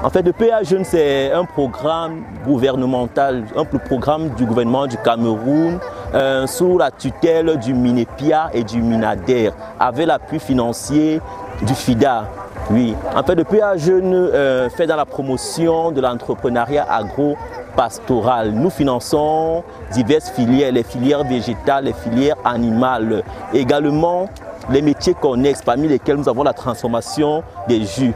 En fait, le PA Jeune, c'est un programme gouvernemental, un programme du gouvernement du Cameroun sous la tutelle du MINEPIA et du MINADER, avec l'appui financier du FIDA. Oui, en fait, le PA Jeune fait dans la promotion de l'entrepreneuriat agro-pastoral. Nous finançons diverses filières, les filières végétales, les filières animales, également les métiers connexes, parmi lesquels nous avons la transformation des jus.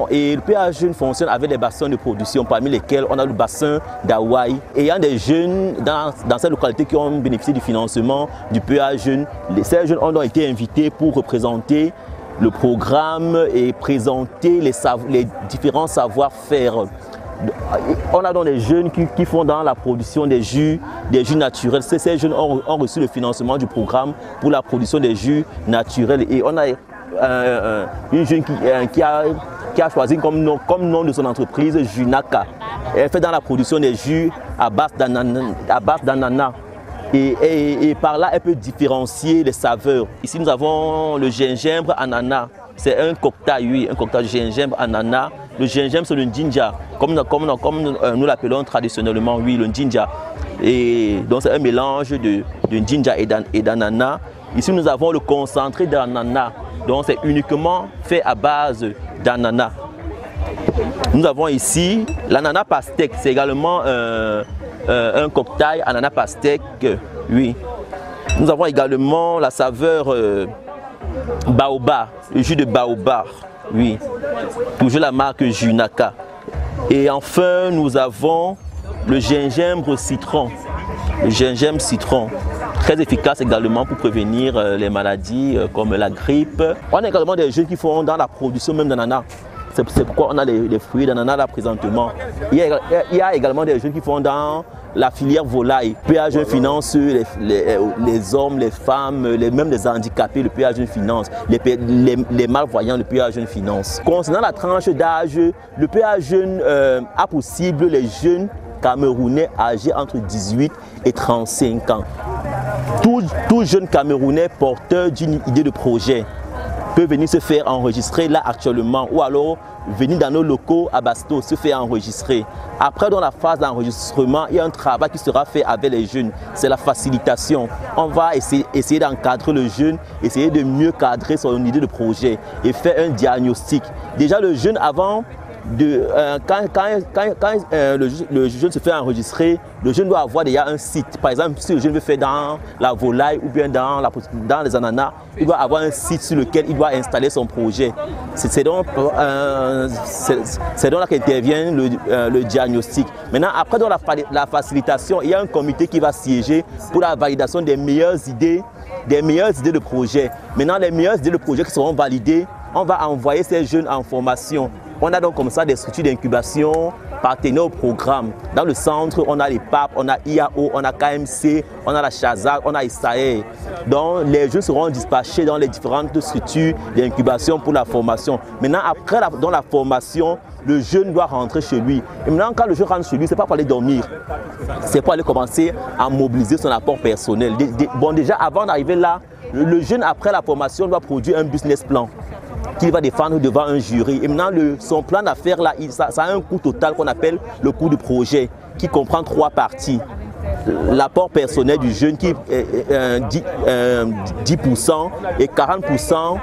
Et le PA Jeune fonctionne avec des bassins de production, parmi lesquels on a le bassin d'Hawaï. Et il y a des jeunes dans cette localité qui ont bénéficié du financement du PA Jeune. Ces jeunes ont été invités pour représenter le programme et présenter les différents savoir-faire. On a donc des jeunes qui font dans la production des jus naturels. Ces jeunes ont reçu le financement du programme pour la production des jus naturels. Et on a une jeune qui a choisi comme nom de son entreprise Junaka. Elle fait dans la production des jus à base d'ananas. Et par là, elle peut différencier les saveurs. Ici, nous avons le gingembre ananas. C'est un cocktail, oui, un cocktail de gingembre ananas. Le gingembre, c'est le ginger, comme nous l'appelons traditionnellement, oui, le ginger. Et donc, c'est un mélange de ginger et d'ananas. Ici, nous avons le concentré d'ananas. Donc, c'est uniquement fait à base d'ananas. Nous avons ici l'ananas pastèque. C'est également un cocktail ananas pastèque, oui. Nous avons également la saveur baobab, le jus de baobab, oui. Toujours la marque Junaka. Et enfin, nous avons le gingembre citron. Le gingembre citron, très efficace également pour prévenir les maladies comme la grippe. On a également des jeunes qui font dans la production même d'ananas. C'est pourquoi on a les fruits d'ananas là présentement. Il y a également des jeunes qui font dans la filière volaille. Le PA Jeune finance les hommes, les femmes, même les handicapés, le PA Jeune finance. Les malvoyants, le PA Jeune finance. Concernant la tranche d'âge, le PA Jeune a pour cible les jeunes Camerounais âgés entre 18 et 35 ans. Tout jeune Camerounais porteur d'une idée de projet peut venir se faire enregistrer là actuellement ou alors venir dans nos locaux à Basto se faire enregistrer. Après, dans la phase d'enregistrement, il y a un travail qui sera fait avec les jeunes. C'est la facilitation. On va essayer d'encadrer le jeune, essayer de mieux cadrer son idée de projet et faire un diagnostic. Déjà, le jeune avant quand le jeune se fait enregistrer, le jeune doit avoir déjà un site. Par exemple, si le jeune veut faire dans la volaille ou bien dans les ananas, il doit avoir un site sur lequel il doit installer son projet. C'est donc là qu'intervient le diagnostic. Maintenant, après dans la facilitation, il y a un comité qui va siéger pour la validation des meilleures idées de projet. Maintenant, les meilleures idées de projet qui seront validées, on va envoyer ces jeunes en formation. On a donc comme ça des structures d'incubation partenaires au programme. Dans le centre, on a les PAP, on a IAO, on a KMC, on a la Chazak, on a ISAE. Donc les jeunes seront dispatchés dans les différentes structures d'incubation pour la formation. Maintenant, après dans la formation, le jeune doit rentrer chez lui. Et maintenant, quand le jeune rentre chez lui, ce n'est pas pour aller dormir. C'est pour aller commencer à mobiliser son apport personnel. Bon, déjà, avant d'arriver là, le jeune, après la formation, doit produire un business plan qu'il va défendre devant un jury. Et maintenant, son plan d'affaires, là, ça a un coût total qu'on appelle le coût du projet, qui comprend 3 parties. L'apport personnel du jeune qui est 10% et 40%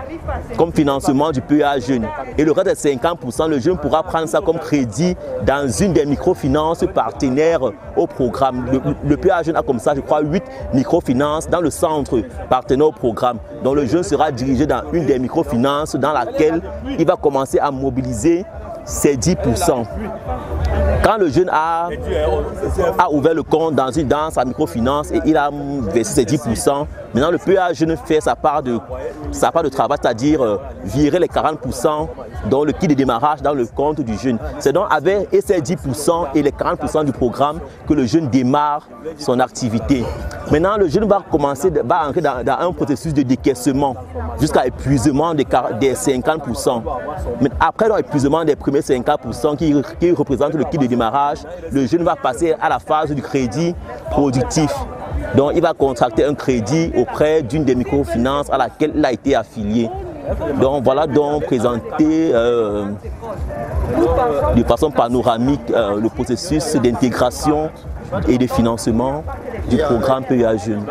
comme financement du PA jeune. Et le reste de 50%, le jeune pourra prendre ça comme crédit dans une des microfinances partenaires au programme. Le PA jeune a comme ça, je crois, 8 microfinances dans le centre partenaire au programme. Donc le jeune sera dirigé dans une des microfinances dans laquelle il va commencer à mobiliser ses 10%. Quand le jeune a ouvert le compte dans sa microfinance et il a versé ses 10%, maintenant le PA jeune fait sa part de travail, c'est-à-dire virer les 40% dans le kit de démarrage dans le compte du jeune. C'est donc avec ces 10% et les 40% du programme que le jeune démarre son activité. Maintenant, le jeune va entrer dans un processus de décaissement jusqu'à épuisement des 50%. Mais après l'épuisement des premiers 50% qui représentent le kit de démarrage, le jeune va passer à la phase du crédit productif. Donc, il va contracter un crédit auprès d'une des microfinances à laquelle il a été affilié. Donc voilà donc présenter de façon panoramique le processus d'intégration et de financement du programme PEA Jeunes.